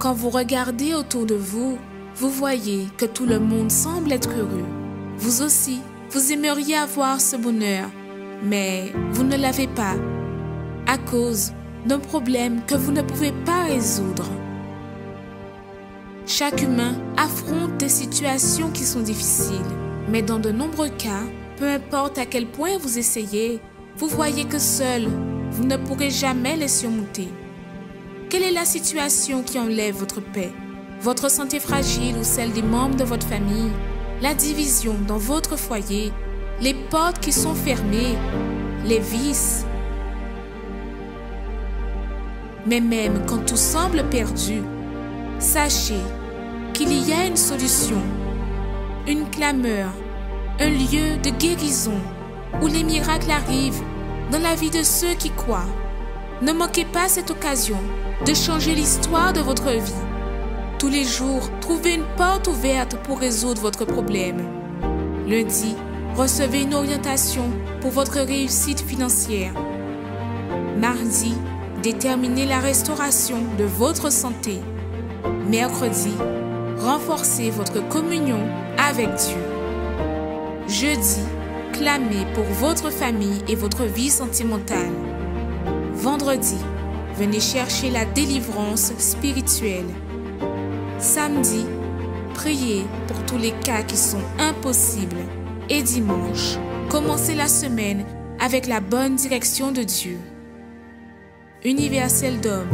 Quand vous regardez autour de vous, vous voyez que tout le monde semble être heureux. Vous aussi, vous aimeriez avoir ce bonheur, mais vous ne l'avez pas à cause d'un problème que vous ne pouvez pas résoudre. Chaque humain affronte des situations qui sont difficiles, mais dans de nombreux cas, peu importe à quel point vous essayez, vous voyez que seul, vous ne pourrez jamais les surmonter. Quelle est la situation qui enlève votre paix? Votre santé fragile ou celle des membres de votre famille? La division dans votre foyer? Les portes qui sont fermées? Les vices? Mais même quand tout semble perdu, sachez qu'il y a une solution, une clameur, un lieu de guérison où les miracles arrivent dans la vie de ceux qui croient. Ne manquez pas cette occasion de changer l'histoire de votre vie. Tous les jours, trouvez une porte ouverte pour résoudre votre problème. Lundi, recevez une orientation pour votre réussite financière. Mardi, déterminez la restauration de votre santé. Mercredi, renforcez votre communion avec Dieu. Jeudi, clamez pour votre famille et votre vie sentimentale. Vendredi, venez chercher la délivrance spirituelle. Samedi, priez pour tous les cas qui sont impossibles. Et dimanche, commencez la semaine avec la bonne direction de Dieu. Universel d'homme,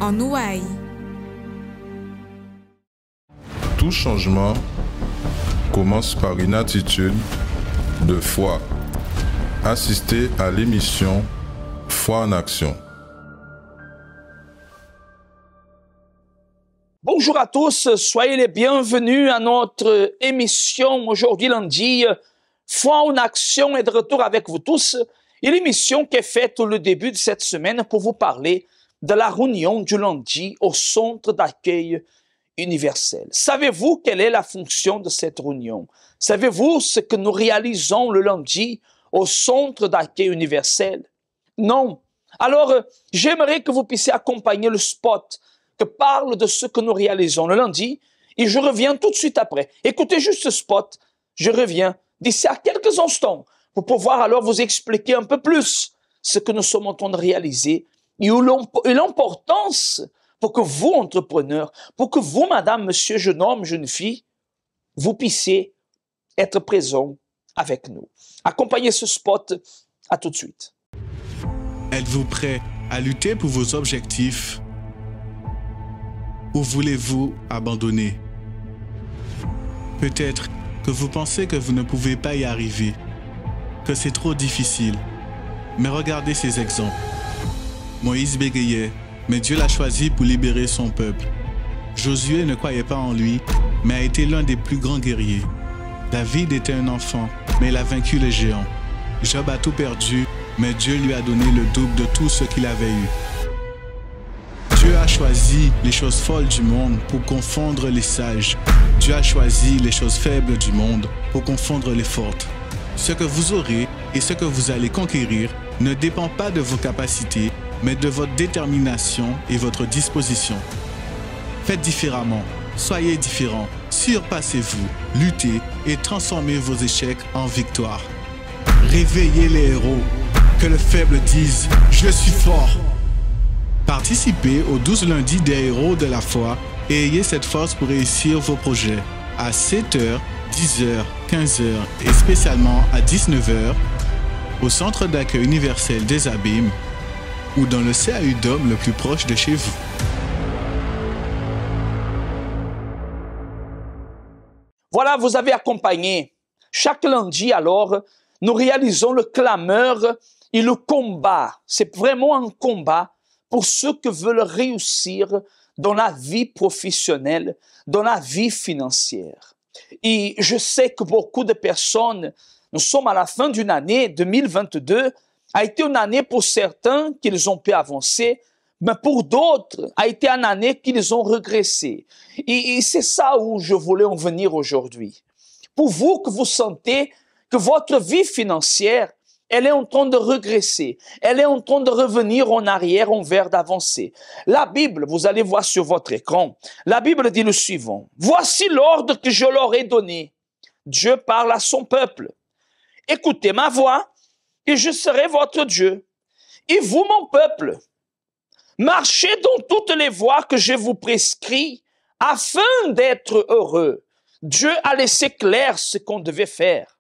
en Ouaille. Tout changement commence par une attitude de foi. Assistez à l'émission Foi en action. Bonjour à tous, soyez les bienvenus à notre émission aujourd'hui lundi. Foi en action est de retour avec vous tous. Et l'émission qui est faite au début de cette semaine pour vous parler de la réunion du lundi au centre d'accueil universel. Savez-vous quelle est la fonction de cette réunion? Savez-vous ce que nous réalisons le lundi au centre d'accueil universel? Non. Alors, j'aimerais que vous puissiez accompagner le spot que parle de ce que nous réalisons le lundi et je reviens tout de suite après. Écoutez juste ce spot, je reviens d'ici à quelques instants pour pouvoir alors vous expliquer un peu plus ce que nous sommes en train de réaliser et l'importance pour que vous, entrepreneurs, pour que vous, madame, monsieur, jeune homme, jeune fille, vous puissiez être présents avec nous. Accompagnez ce spot, à tout de suite. Êtes-vous prêt à lutter pour vos objectifs ou voulez-vous abandonner? Peut-être que vous pensez que vous ne pouvez pas y arriver, que c'est trop difficile. Mais regardez ces exemples. Moïse bégayait, mais Dieu l'a choisi pour libérer son peuple. Josué ne croyait pas en lui, mais a été l'un des plus grands guerriers. David était un enfant, mais il a vaincu les géants. Job a tout perdu, mais Dieu lui a donné le double de tout ce qu'il avait eu. Dieu a choisi les choses folles du monde pour confondre les sages. Dieu a choisi les choses faibles du monde pour confondre les fortes. Ce que vous aurez et ce que vous allez conquérir ne dépend pas de vos capacités, mais de votre détermination et votre disposition. Faites différemment, soyez différents, surpassez-vous, luttez et transformez vos échecs en victoire. Réveillez les héros, que le faible dise « Je suis fort ». Participez aux 12 lundis des héros de la foi et ayez cette force pour réussir vos projets à 7h, 10h, 15h et spécialement à 19h au centre d'accueil universel des Abîmes ou dans le CAU d'hommes le plus proche de chez vous. Voilà, vous avez accompagné. Chaque lundi, alors, nous réalisons le clameur et le combat. C'est vraiment un combat pour ceux qui veulent réussir dans la vie professionnelle, dans la vie financière. Et je sais que beaucoup de personnes, nous sommes à la fin d'une année 2022, a été une année pour certains qu'ils ont pu avancer, mais pour d'autres, a été une année qu'ils ont régressé. Et c'est ça où je voulais en venir aujourd'hui. Pour vous que vous sentez que votre vie financière elle est en train de régresser. Elle est en train de revenir en arrière, en vers d'avancer. La Bible, vous allez voir sur votre écran, la Bible dit le suivant. Voici l'ordre que je leur ai donné. Dieu parle à son peuple. Écoutez ma voix et je serai votre Dieu. Et vous, mon peuple, marchez dans toutes les voies que je vous prescris afin d'être heureux. Dieu a laissé clair ce qu'on devait faire.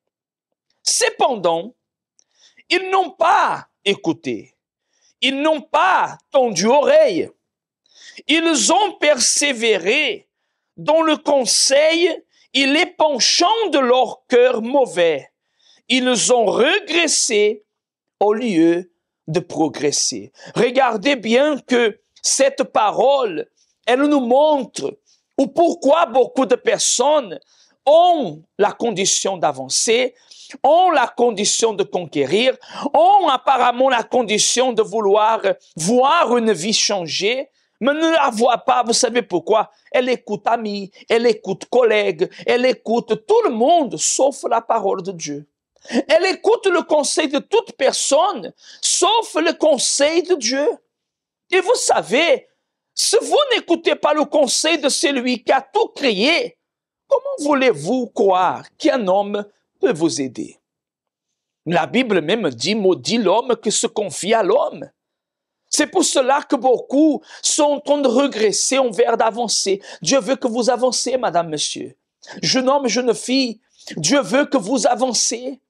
Cependant, ils n'ont pas écouté. Ils n'ont pas tendu oreille. Ils ont persévéré dans le conseil et les penchants de leur cœur mauvais. Ils ont régressé au lieu de progresser. Regardez bien que cette parole, elle nous montre pourquoi beaucoup de personnes ont la condition d'avancer, ont la condition de conquérir, ont apparemment la condition de vouloir voir une vie changer, mais ne la voient pas. Vous savez pourquoi? Elle écoute amis, elle écoute collègues, elle écoute tout le monde, sauf la parole de Dieu. Elle écoute le conseil de toute personne, sauf le conseil de Dieu. Et vous savez, si vous n'écoutez pas le conseil de celui qui a tout créé, comment voulez-vous croire qu'un homme peut vous aider? La Bible même dit, maudit l'homme qui se confie à l'homme. C'est pour cela que beaucoup sont en train de régresser envers d'avancer. Dieu veut que vous avancez, madame, monsieur. Jeune homme, jeune fille, Dieu veut que vous avancez.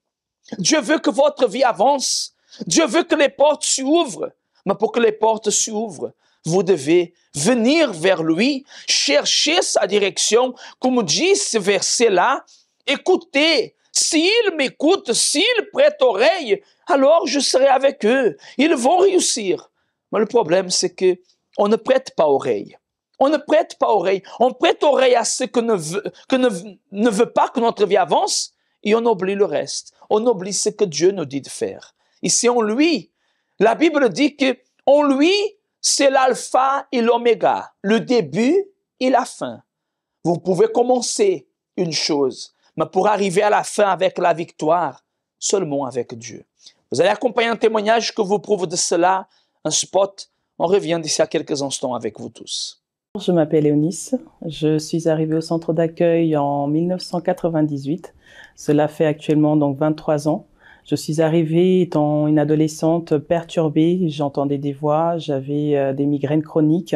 Dieu veut que votre vie avance. Dieu veut que les portes s'ouvrent. Mais pour que les portes s'ouvrent, vous devez venir vers lui, chercher sa direction, comme dit ce verset-là. Écoutez, s'ils m'écoutent, s'ils prêtent oreille, alors je serai avec eux. Ils vont réussir. Mais le problème, c'est que on ne prête pas oreille. On ne prête pas oreille. On prête oreille à ce que ne veut pas que notre vie avance et on oublie le reste. On oublie ce que Dieu nous dit de faire. Ici, en lui, la Bible dit que en lui, c'est l'alpha et l'oméga, le début et la fin. Vous pouvez commencer une chose, mais pour arriver à la fin avec la victoire, seulement avec Dieu. Vous allez accompagner un témoignage que vous prouve de cela, un spot. On revient d'ici à quelques instants avec vous tous. Je m'appelle Eunice. Je suis arrivée au centre d'accueil en 1998. Cela fait actuellement donc 23 ans. Je suis arrivée étant une adolescente perturbée, j'entendais des voix, j'avais des migraines chroniques,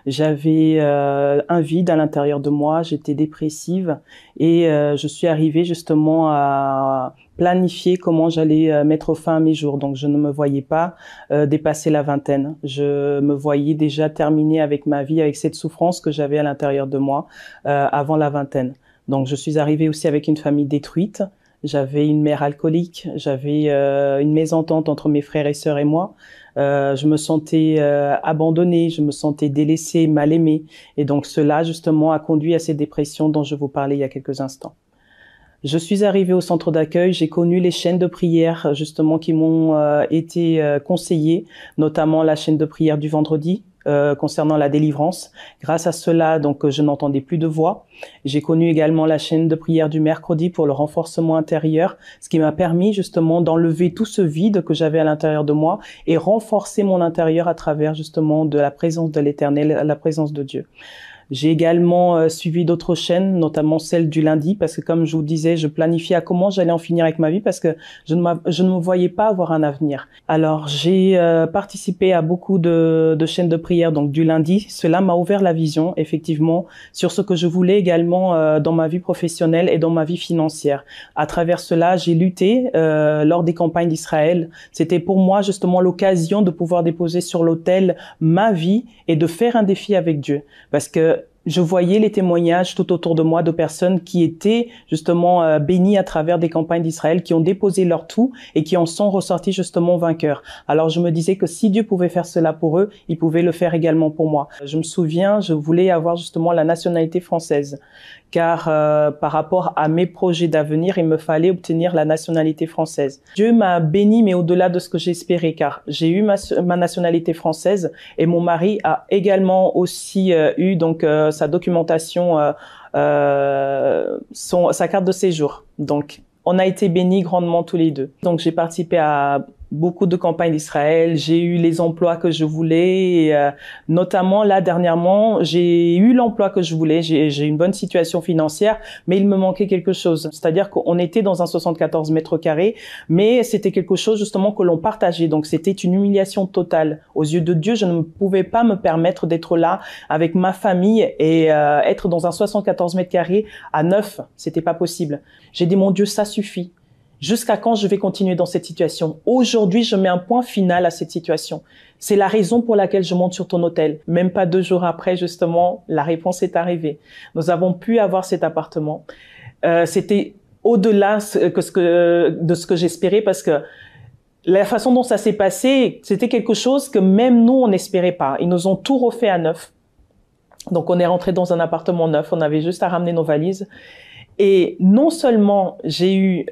j'avais un vide à l'intérieur de moi, j'étais dépressive et je suis arrivée justement à planifier comment j'allais mettre fin à mes jours. Donc je ne me voyais pas dépasser la vingtaine. Je me voyais déjà terminer avec ma vie, avec cette souffrance que j'avais à l'intérieur de moi avant la vingtaine. Donc je suis arrivée aussi avec une famille détruite. J'avais une mère alcoolique, j'avais une mésentente entre mes frères et sœurs et moi. Je me sentais abandonnée, je me sentais délaissée, mal aimée. Et donc cela, justement, a conduit à ces dépressions dont je vous parlais il y a quelques instants. Je suis arrivée au centre d'accueil, j'ai connu les chaînes de prière, justement, qui m'ont été conseillées, notamment la chaîne de prière du vendredi, concernant la délivrance. Grâce à cela, donc, je n'entendais plus de voix. J'ai connu également la chaîne de prière du mercredi pour le renforcement intérieur, ce qui m'a permis justement d'enlever tout ce vide que j'avais à l'intérieur de moi et renforcer mon intérieur à travers justement de la présence de l'Éternel, la présence de Dieu. J'ai également suivi d'autres chaînes, notamment celle du lundi, parce que comme je vous disais, je planifiais à comment j'allais en finir avec ma vie, parce que je ne me voyais pas avoir un avenir. Alors j'ai participé à beaucoup de chaînes de prière, donc du lundi. Cela m'a ouvert la vision, effectivement, sur ce que je voulais également dans ma vie professionnelle et dans ma vie financière. À travers cela, j'ai lutté lors des campagnes d'Israël. C'était pour moi justement l'occasion de pouvoir déposer sur l'autel ma vie et de faire un défi avec Dieu, parce que je voyais les témoignages tout autour de moi de personnes qui étaient justement bénies à travers des campagnes d'Israël, qui ont déposé leur tout et qui en sont ressortis justement vainqueurs. Alors je me disais que si Dieu pouvait faire cela pour eux, il pouvait le faire également pour moi. Je me souviens, je voulais avoir justement la nationalité française, car par rapport à mes projets d'avenir, il me fallait obtenir la nationalité française. Dieu m'a béni, mais au-delà de ce que j'espérais, car j'ai eu ma nationalité française et mon mari a également aussi eu donc sa documentation, sa carte de séjour. Donc on a été bénis grandement tous les deux. Donc, j'ai participé à beaucoup de campagnes d'Israël. J'ai eu les emplois que je voulais. Et, notamment, là, dernièrement, j'ai eu l'emploi que je voulais. J'ai une bonne situation financière, mais il me manquait quelque chose. C'est-à-dire qu'on était dans un 74 mètres carrés, mais c'était quelque chose, justement, que l'on partageait. Donc, c'était une humiliation totale. Aux yeux de Dieu, je ne pouvais pas me permettre d'être là avec ma famille et être dans un 74 mètres carrés à 9. C'était pas possible. J'ai dit, mon Dieu, ça suffit. Jusqu'à quand je vais continuer dans cette situation? Aujourd'hui, je mets un point final à cette situation. C'est la raison pour laquelle je monte sur ton autel. Même pas 2 jours après, justement, la réponse est arrivée. Nous avons pu avoir cet appartement. C'était au-delà de ce que j'espérais, parce que la façon dont ça s'est passé, c'était quelque chose que même nous, on n'espérait pas. Ils nous ont tout refait à neuf. Donc, on est rentré dans un appartement neuf. On avait juste à ramener nos valises. Et non seulement j'ai eu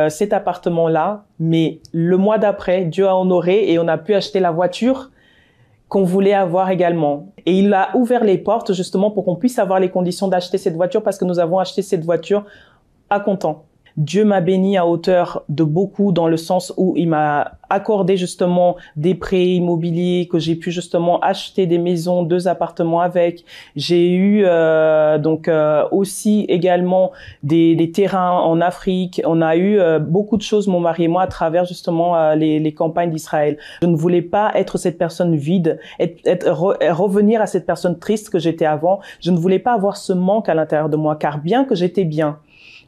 cet appartement-là, mais le mois d'après, Dieu a honoré et on a pu acheter la voiture qu'on voulait avoir également. Et il a ouvert les portes justement pour qu'on puisse avoir les conditions d'acheter cette voiture, parce que nous avons acheté cette voiture à comptant. Dieu m'a béni à hauteur de beaucoup, dans le sens où il m'a accordé justement des prêts immobiliers, que j'ai pu justement acheter des maisons, 2 appartements avec. J'ai eu aussi également des terrains en Afrique. On a eu beaucoup de choses, mon mari et moi, à travers justement les campagnes d'Israël. Je ne voulais pas être cette personne vide, revenir à cette personne triste que j'étais avant. Je ne voulais pas avoir ce manque à l'intérieur de moi, car bien que j'étais bien,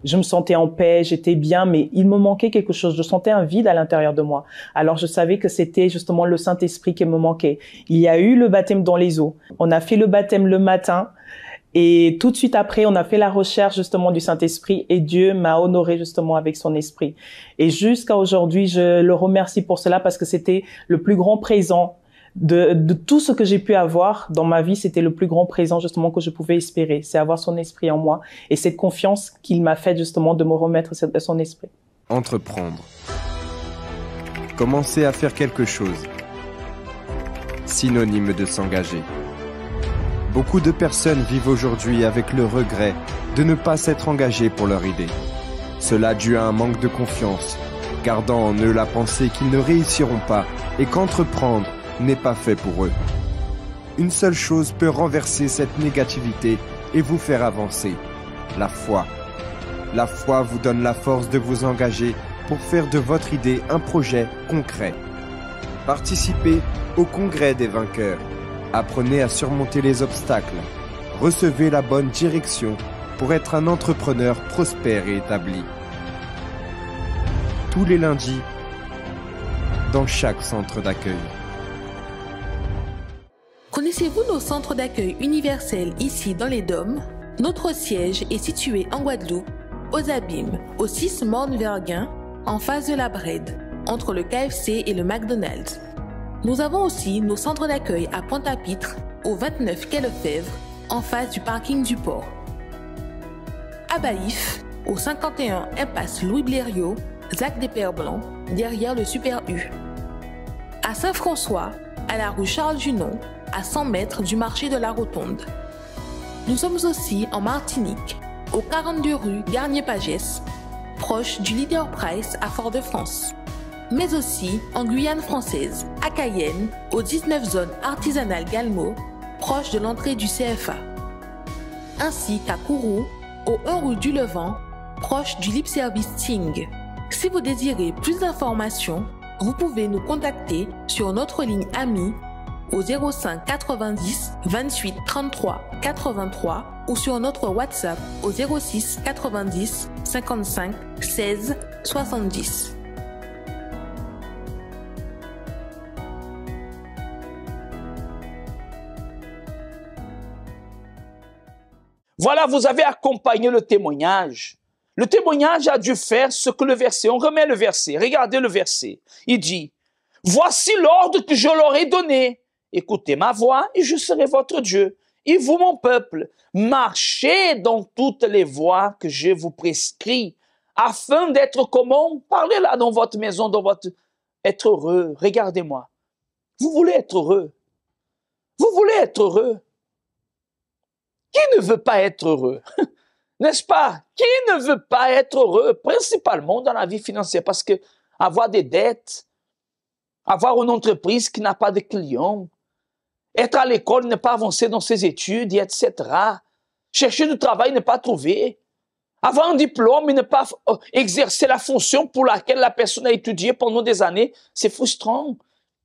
je me sentais en paix, j'étais bien, mais il me manquait quelque chose. Je sentais un vide à l'intérieur de moi. Alors, je savais que c'était justement le Saint-Esprit qui me manquait. Il y a eu le baptême dans les eaux. On a fait le baptême le matin et tout de suite après, on a fait la recherche justement du Saint-Esprit et Dieu m'a honoré justement avec son esprit. Et jusqu'à aujourd'hui, je le remercie pour cela, parce que c'était le plus grand présent de tout ce que j'ai pu avoir dans ma vie. C'était le plus grand présent justement que je pouvais espérer. C'est avoir son esprit en moi et cette confiance qu'il m'a fait justement de me remettre son esprit. Entreprendre. Commencer à faire quelque chose. Synonyme de s'engager. Beaucoup de personnes vivent aujourd'hui avec le regret de ne pas s'être engagées pour leur idée. Cela dû à un manque de confiance, gardant en eux la pensée qu'ils ne réussiront pas et qu'entreprendre n'est pas fait pour eux. Une seule chose peut renverser cette négativité et vous faire avancer: la foi. La foi vous donne la force de vous engager pour faire de votre idée un projet concret. Participez au Congrès des vainqueurs. Apprenez à surmonter les obstacles. Recevez la bonne direction pour être un entrepreneur prospère et établi. Tous les lundis, dans chaque centre d'accueil. Connaissez-vous nos centres d'accueil universels ici dans les Dômes? Notre siège est situé en Guadeloupe, aux Abîmes, au 6 Morne-Verguin, en face de la Brède, entre le KFC et le McDonald's. Nous avons aussi nos centres d'accueil à Pointe-à-Pitre, au 29 quai Lefebvre, en face du parking du port. À Baïf, au 51 impasse Louis Blériot, Zac des Pères Blancs, derrière le Super U. À Saint-François, à la rue Charles Junon, à 100 mètres du marché de la Rotonde. Nous sommes aussi en Martinique, au 42 rue Garnier-Pagès, proche du Leader Price à Fort-de-France. Mais aussi en Guyane française, à Cayenne, aux 19 zones artisanales Galmo, proche de l'entrée du CFA. Ainsi qu'à Kourou, au 1 rue du Levant, proche du Lip Service Ting. Si vous désirez plus d'informations, vous pouvez nous contacter sur notre ligne AMI au 05 90 28 33 83 ou sur notre WhatsApp au 06 90 55 16 70. Voilà, vous avez accompagné le témoignage. Le témoignage a dû faire ce que le verset, on remet le verset, regardez le verset. Il dit, « Voici l'ordre que je leur ai donné. Écoutez ma voix et je serai votre Dieu. Et vous, mon peuple, marchez dans toutes les voies que je vous prescris, afin d'être comment? Parlez là dans votre maison, dans votre... Être heureux, regardez-moi. Vous voulez être heureux? Vous voulez être heureux? Qui ne veut pas être heureux? N'est-ce pas? Qui ne veut pas être heureux, principalement dans la vie financière? Parce que avoir des dettes, avoir une entreprise qui n'a pas de clients, être à l'école, ne pas avancer dans ses études, etc. Chercher du travail, ne pas trouver. Avoir un diplôme et ne pas exercer la fonction pour laquelle la personne a étudié pendant des années, c'est frustrant,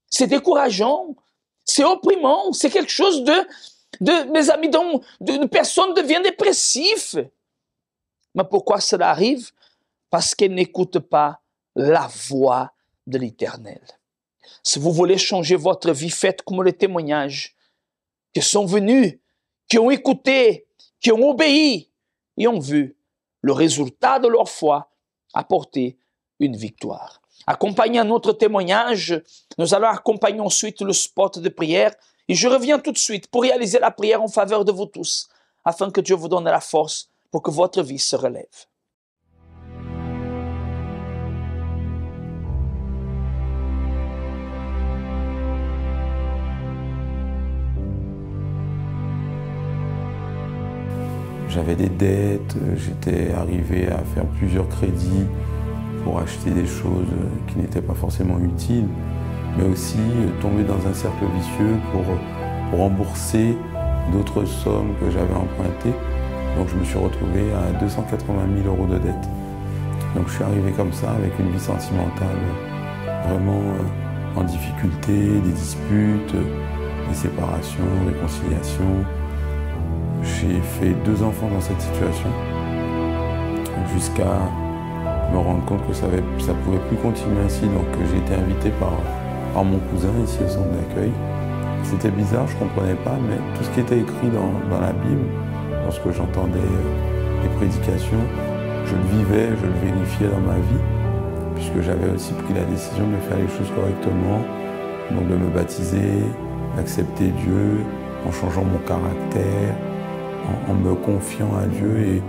c'est décourageant, c'est opprimant, c'est quelque chose mes amis, dont une personne devient dépressive. Mais pourquoi cela arrive? Parce qu'elle n'écoute pas la voix de l'Éternel. Si vous voulez changer votre vie, faites comme les témoignages qui sont venus, qui ont écouté, qui ont obéi et ont vu le résultat de leur foi apporter une victoire. Accompagné à notre témoignage, nous allons accompagner ensuite le spot de prière et je reviens tout de suite pour réaliser la prière en faveur de vous tous afin que Dieu vous donne la force pour que votre vie se relève. J'avais des dettes, j'étais arrivé à faire plusieurs crédits pour acheter des choses qui n'étaient pas forcément utiles, mais aussi tomber dans un cercle vicieux pour rembourser d'autres sommes que j'avais empruntées. Donc je me suis retrouvé à 280 000 € de dettes. Donc je suis arrivé comme ça avec une vie sentimentale vraiment en difficulté, des disputes, des séparations, réconciliations. J'ai fait 2 enfants dans cette situation jusqu'à me rendre compte que ça ne pouvait plus continuer ainsi. Donc j'ai été invité par mon cousin ici au centre d'accueil. C'était bizarre, je ne comprenais pas, mais tout ce qui était écrit dans la Bible, lorsque j'entendais les prédications, je le vivais, je le vérifiais dans ma vie, puisque j'avais aussi pris la décision de faire les choses correctement, donc de me baptiser, d'accepter Dieu, en changeant mon caractère, en me confiant à Dieu et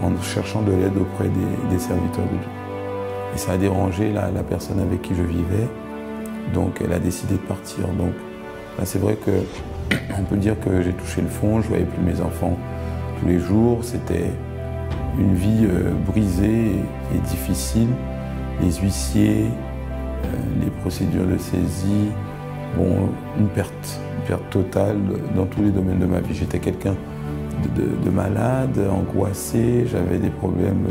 en cherchant de l'aide auprès des serviteurs de Dieu. Et ça a dérangé la personne avec qui je vivais, donc elle a décidé de partir. Donc là, c'est vrai qu'on peut dire que j'ai touché le fond, je ne voyais plus mes enfants tous les jours, c'était une vie brisée et difficile. Les huissiers, les procédures de saisie, bon, une perte totale dans tous les domaines de ma vie. J'étais quelqu'un de malade, angoissé, j'avais des problèmes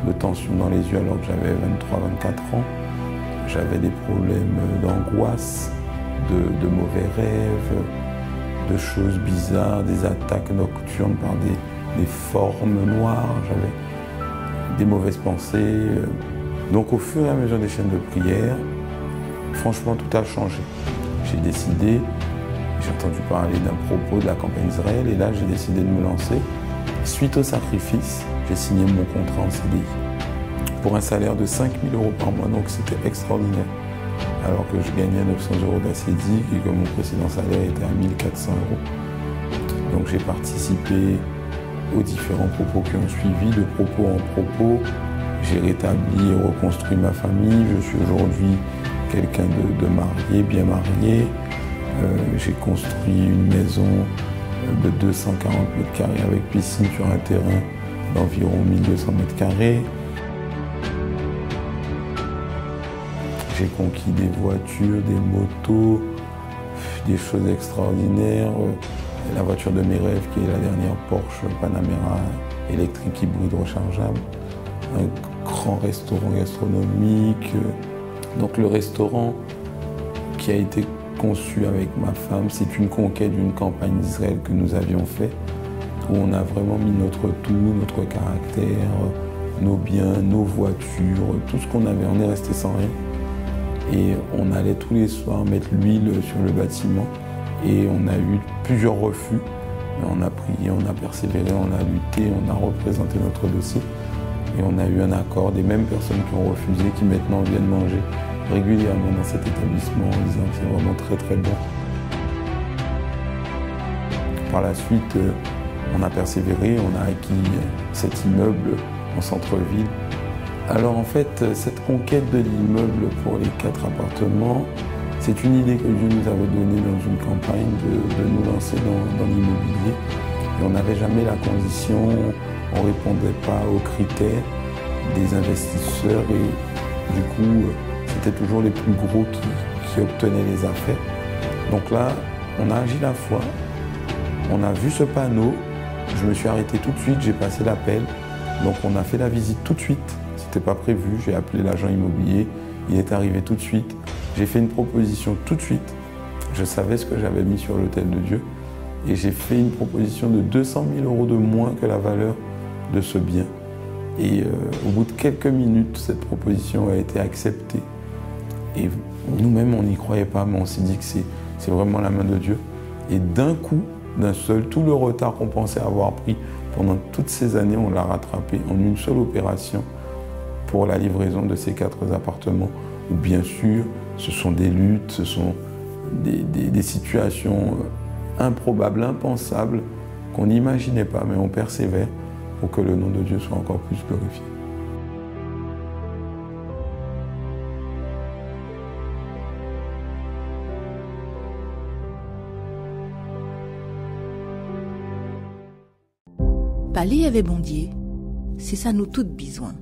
de tension dans les yeux alors que j'avais 23-24 ans. J'avais des problèmes d'angoisse, de mauvais rêves, de choses bizarres, des attaques nocturnes par des formes noires, j'avais des mauvaises pensées. Donc au fur et à mesure des chaînes de prière, franchement tout a changé. J'ai décidé, j'ai entendu parler d'un propos de la campagne Israël et là j'ai décidé de me lancer. Suite au sacrifice, j'ai signé mon contrat en CDI pour un salaire de 5 000 € par mois, donc c'était extraordinaire. Alors que je gagnais 900 € d'ACEDIC et que mon précédent salaire était à 1 400 €. Donc j'ai participé aux différents propos qui ont suivi, de propos en propos. J'ai rétabli et reconstruit ma famille. Je suis aujourd'hui quelqu'un de marié, bien marié. J'ai construit une maison de 240 m² avec piscine sur un terrain d'environ 1200 m². J'ai conquis des voitures, des motos, des choses extraordinaires. La voiture de mes rêves qui est la dernière Porsche Panamera électrique hybride rechargeable. Un grand restaurant gastronomique. Donc le restaurant qui a été conçu avec ma femme, c'est une conquête d'une campagne d'Israël que nous avions fait, où on a vraiment mis notre tout, notre caractère, nos biens, nos voitures, tout ce qu'on avait. On est resté sans rien. Et on allait tous les soirs mettre l'huile sur le bâtiment. Et on a eu plusieurs refus. Mais on a prié, on a persévéré, on a lutté, on a représenté notre dossier. Et on a eu un accord des mêmes personnes qui ont refusé, qui maintenant viennent manger régulièrement dans cet établissement en disant que c'est vraiment très très bon. Par la suite, on a persévéré, on a acquis cet immeuble en centre-ville. Alors en fait, cette conquête de l'immeuble pour les 4 appartements, c'est une idée que Dieu nous avait donnée dans une campagne de nous lancer dans l'immobilier. Et on n'avait jamais la condition on ne répondait pas aux critères des investisseurs et du coup, c'était toujours les plus gros qui obtenaient les affaires. Donc là, on a agi la foi, on a vu ce panneau, je me suis arrêté tout de suite, j'ai passé l'appel. Donc on a fait la visite tout de suite, c'était pas prévu, j'ai appelé l'agent immobilier, il est arrivé tout de suite. J'ai fait une proposition tout de suite, je savais ce que j'avais mis sur l'autel de Dieu et j'ai fait une proposition de 200 000 € de moins que la valeur de ce bien. Et au bout de quelques minutes, cette proposition a été acceptée. Et nous-mêmes, on n'y croyait pas, mais on s'est dit que c'est vraiment la main de Dieu. Et d'un coup, d'un seul, tout le retard qu'on pensait avoir pris pendant toutes ces années, on l'a rattrapé en une seule opération pour la livraison de ces 4 appartements. Où bien sûr, ce sont des luttes, ce sont des situations improbables, impensables, qu'on n'imaginait pas, mais on persévère pour que le nom de Dieu soit encore plus glorifié. Parler avec Bondier, c'est ça nous toutes besoin.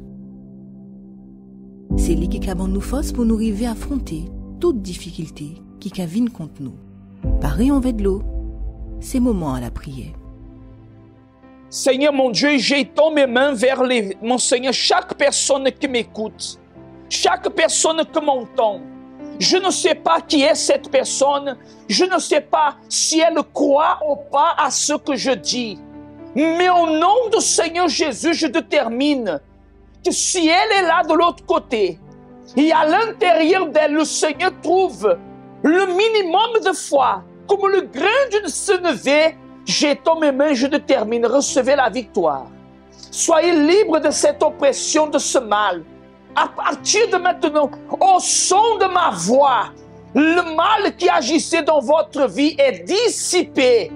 C'est lui qui a nous force pour nous arriver à affronter toute difficulté qui viennent contre nous. Pareil en de l'eau, c'est moment à la prière. Seigneur mon Dieu, j'étends mes mains vers mon Seigneur, chaque personne qui m'écoute, chaque personne qui m'entend. Je ne sais pas qui est cette personne, je ne sais pas si elle croit ou pas à ce que je dis. Mais au nom du Seigneur Jésus, je détermine que si elle est là de l'autre côté, et à l'intérieur d'elle, le Seigneur trouve le minimum de foi, comme le grain d'une sénévé, j'étends mes mains, je détermine, recevez la victoire. Soyez libres de cette oppression, de ce mal. À partir de maintenant, au son de ma voix, le mal qui agissait dans votre vie est dissipé.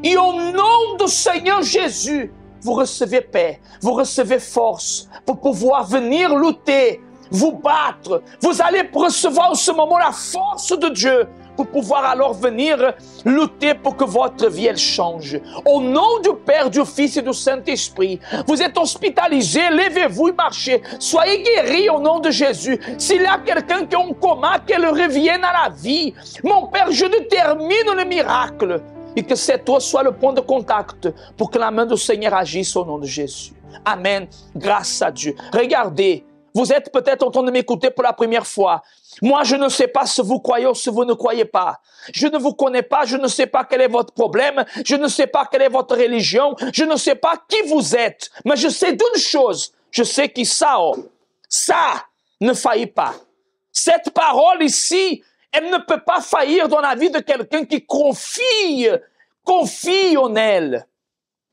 Et au nom du Seigneur Jésus, vous recevez paix, vous recevez force pour pouvoir venir lutter, vous battre. Vous allez recevoir en ce moment la force de Dieu pour pouvoir alors venir lutter pour que votre vie elle change. Au nom du Père, du Fils et du Saint-Esprit, vous êtes hospitalisés, levez-vous et marchez. Soyez guéris au nom de Jésus. S'il y a quelqu'un qui est en coma, qu'elle revienne à la vie. Mon Père, je détermine le miracle. Et que cette eau soit le point de contact pour que la main du Seigneur agisse au nom de Jésus. Amen. Grâce à Dieu. Regardez, vous êtes peut-être en train de m'écouter pour la première fois. Moi, je ne sais pas si vous croyez ou si vous ne croyez pas. Je ne vous connais pas, je ne sais pas quel est votre problème, je ne sais pas quelle est votre religion, je ne sais pas qui vous êtes. Mais je sais d'une chose, je sais que ça ne faillit pas. Cette parole ici, elle ne peut pas faillir dans la vie de quelqu'un qui confie en elle.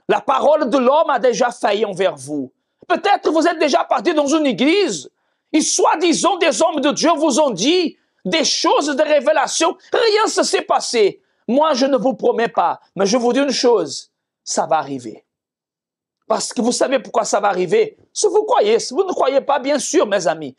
La parole de l'homme a déjà failli envers vous. Peut-être vous êtes déjà parti dans une église et soi-disant des hommes de Dieu vous ont dit des choses de révélation. Rien ne s'est passé. Moi, je ne vous promets pas, mais je vous dis une chose, ça va arriver. Parce que vous savez pourquoi ça va arriver? Si vous croyez, si vous ne croyez pas, bien sûr, mes amis.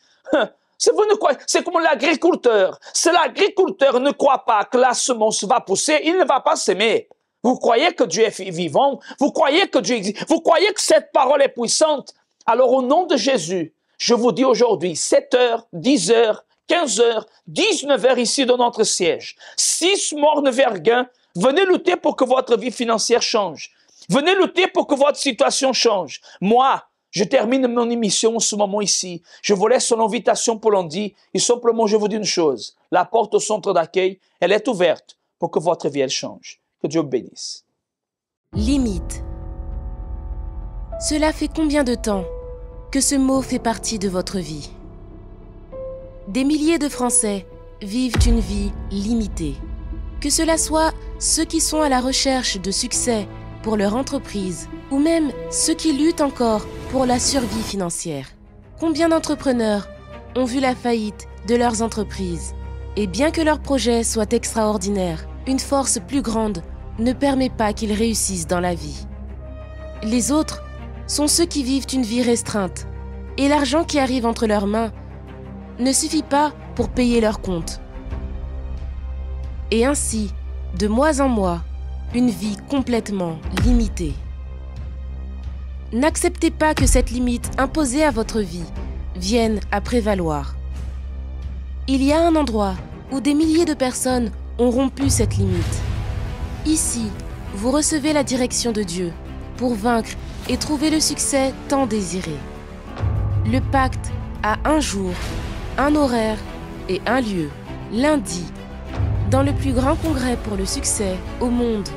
Si vous ne croyez, c'est comme l'agriculteur. Si l'agriculteur ne croit pas que la semence va pousser, il ne va pas s'aimer. Vous croyez que Dieu est vivant? Vous croyez que Dieu existe? Vous croyez que cette parole est puissante? Alors au nom de Jésus, je vous dis aujourd'hui, 7h, 10h, 15h, 19h ici dans notre siège. 6 mornes verguins, venez lutter pour que votre vie financière change. Venez lutter pour que votre situation change. Moi, je termine mon émission en ce moment ici. Je vous laisse son invitation pour lundi. Et simplement, je vous dis une chose. La porte au centre d'accueil, elle est ouverte pour que votre vie, elle change. Que Dieu vous bénisse. Limite. Cela fait combien de temps que ce mot fait partie de votre vie? Des milliers de Français vivent une vie limitée. Que cela soit ceux qui sont à la recherche de succès pour leur entreprise ou même ceux qui luttent encore pour la survie financière. Combien d'entrepreneurs ont vu la faillite de leurs entreprises? Et bien que leurs projets soient extraordinaires, une force plus grande ne permet pas qu'ils réussissent dans la vie. Les autres sont ceux qui vivent une vie restreinte et l'argent qui arrive entre leurs mains ne suffit pas pour payer leurs comptes. Et ainsi, de mois en mois, une vie complètement limitée. N'acceptez pas que cette limite imposée à votre vie vienne à prévaloir. Il y a un endroit où des milliers de personnes ont rompu cette limite. Ici, vous recevez la direction de Dieu pour vaincre et trouver le succès tant désiré. Le pacte a un jour, un horaire et un lieu, lundi, dans le plus grand congrès pour le succès au monde.